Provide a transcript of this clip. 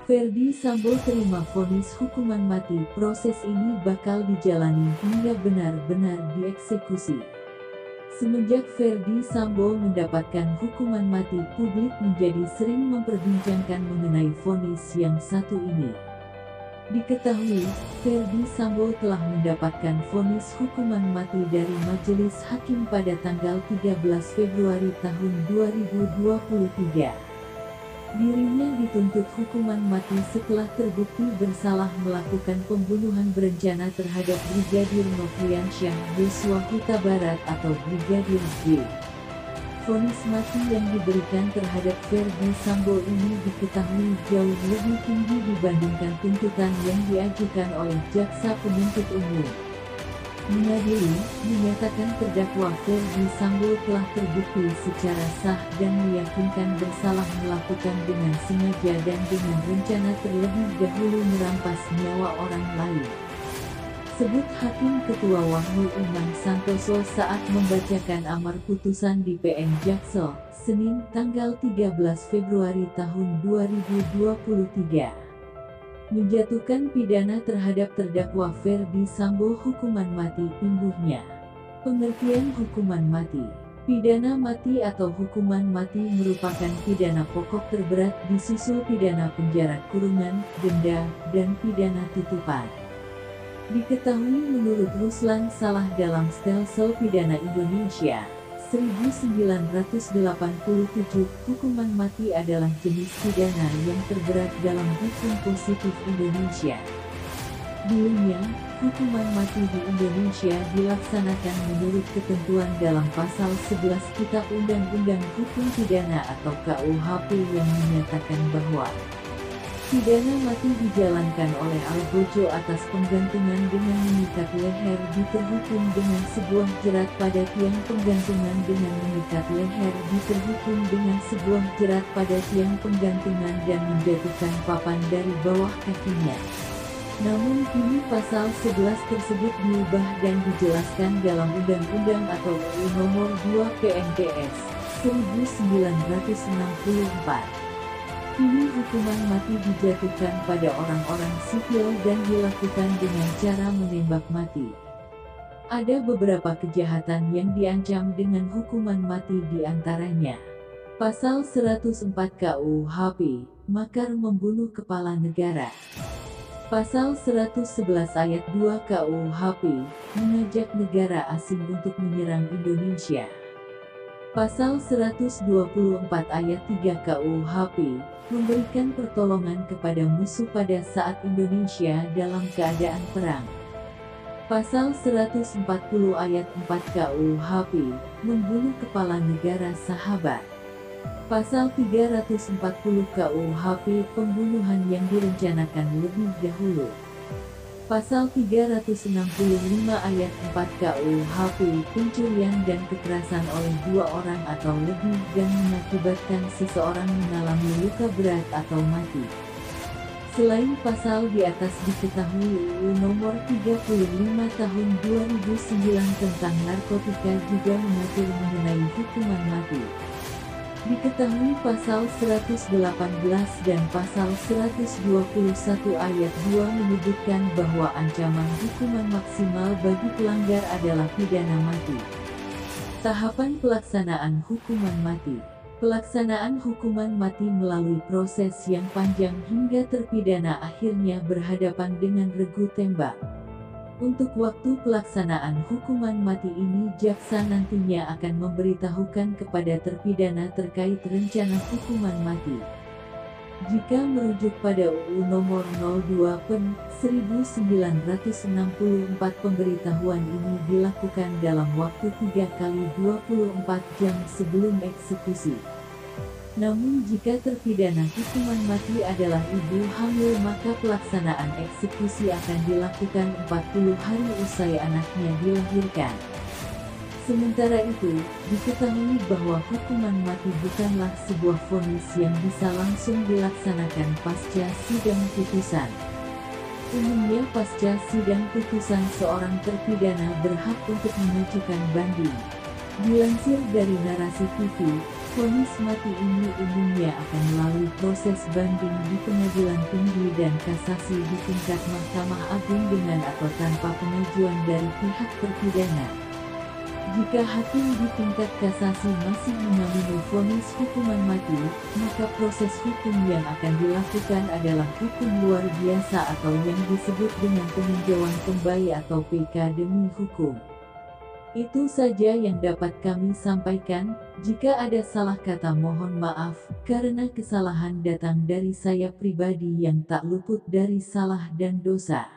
Ferdy Sambo terima vonis hukuman mati. Proses ini bakal dijalani hingga benar-benar dieksekusi. Semenjak Ferdy Sambo mendapatkan hukuman mati, publik menjadi sering memperbincangkan mengenai vonis yang satu ini. Diketahui, Ferdy Sambo telah mendapatkan vonis hukuman mati dari Majelis Hakim pada tanggal 13 Februari tahun 2023. Dirinya dituntut hukuman mati setelah terbukti bersalah melakukan pembunuhan berencana terhadap Brigadir Nofriansyah Yosua Huta Barat atau Brigadir J. Vonis mati yang diberikan terhadap Ferdy Sambo ini diketahui jauh lebih tinggi dibandingkan tuntutan yang diajukan oleh jaksa penuntut umum. Mengadili, menyatakan terdakwa Ferdy Sambo telah terbukti secara sah dan meyakinkan bersalah melakukan dengan sengaja dan dengan rencana terlebih dahulu merampas nyawa orang lain. Sebut Hakim Ketua Wahyu Iman Santoso saat membacakan amar putusan di PN Jaksel, Senin tanggal 13 Februari tahun 2023. Menjatuhkan pidana terhadap terdakwa Ferdy Sambo hukuman mati. Imbuhnya. Pengertian hukuman mati. Pidana mati atau hukuman mati merupakan pidana pokok terberat disusul pidana penjara kurungan, denda, dan pidana tutupan. Diketahui menurut Ruslan Salah dalam Stelsel Pidana Indonesia 1987, hukuman mati adalah jenis pidana yang terberat dalam hukum positif Indonesia. Dulunya, hukuman mati di Indonesia dilaksanakan menurut ketentuan dalam pasal 11 Kitab Undang-Undang Hukum Pidana atau KUHP yang menyatakan bahwa pidana mati dijalankan oleh Algojo atas penggantungan dengan mengikat leher diterhukum dengan sebuah jerat pada tiang penggantungan dengan mengikat leher diterhukum dengan sebuah jerat pada tiang penggantungan dan menjatuhkan papan dari bawah kakinya. Namun kini pasal 11 tersebut diubah dan dijelaskan dalam Undang-Undang atau UU Nomor 2 PNPS 1964. Kini hukuman mati dijatuhkan pada orang-orang sipil dan dilakukan dengan cara menembak mati. Ada beberapa kejahatan yang diancam dengan hukuman mati diantaranya. Pasal 104 KUHP, makar membunuh kepala negara. Pasal 111 ayat 2 KUHP, mengajak negara asing untuk menyerang Indonesia. Pasal 124 ayat 3 KUHP, memberikan pertolongan kepada musuh pada saat Indonesia dalam keadaan perang. Pasal 140 ayat 4 KUHP, membunuh kepala negara sahabat. Pasal 340 KUHP, pembunuhan yang direncanakan lebih dahulu. Pasal 365 ayat 4 KUHP, pencurian dan kekerasan oleh dua orang atau lebih dan mengakibatkan seseorang mengalami luka berat atau mati. Selain pasal di atas diketahui UU Nomor 35 Tahun 2009 tentang narkotika juga mengatur mengenai hukuman mati. Diketahui pasal 118 dan pasal 121 ayat 2 menyebutkan bahwa ancaman hukuman maksimal bagi pelanggar adalah pidana mati. Tahapan pelaksanaan hukuman mati. Pelaksanaan hukuman mati melalui proses yang panjang hingga terpidana akhirnya berhadapan dengan regu tembak. Untuk waktu pelaksanaan hukuman mati ini, jaksa nantinya akan memberitahukan kepada terpidana terkait rencana hukuman mati. Jika merujuk pada UU Nomor 02 PEN 1964, pemberitahuan ini dilakukan dalam waktu 3 kali 24 jam sebelum eksekusi. Namun jika terpidana hukuman mati adalah ibu hamil, maka pelaksanaan eksekusi akan dilakukan 40 hari usai anaknya dilahirkan. Sementara itu, diketahui bahwa hukuman mati bukanlah sebuah vonis yang bisa langsung dilaksanakan pasca sidang putusan. Umumnya pasca sidang putusan seorang terpidana berhak untuk mengajukan banding. Dilansir dari Narasi TV, Vonis mati ini umumnya akan melalui proses banding di pengadilan tinggi dan kasasi di tingkat Mahkamah Agung dengan atau tanpa pengajuan dari pihak terpidana. Jika hakim di tingkat kasasi masih mengamini vonis hukuman mati, maka proses hukum yang akan dilakukan adalah hukum luar biasa atau yang disebut dengan peninjauan kembali atau PK demi hukum. Itu saja yang dapat kami sampaikan. Jika ada salah kata mohon maaf, karena kesalahan datang dari saya pribadi yang tak luput dari salah dan dosa.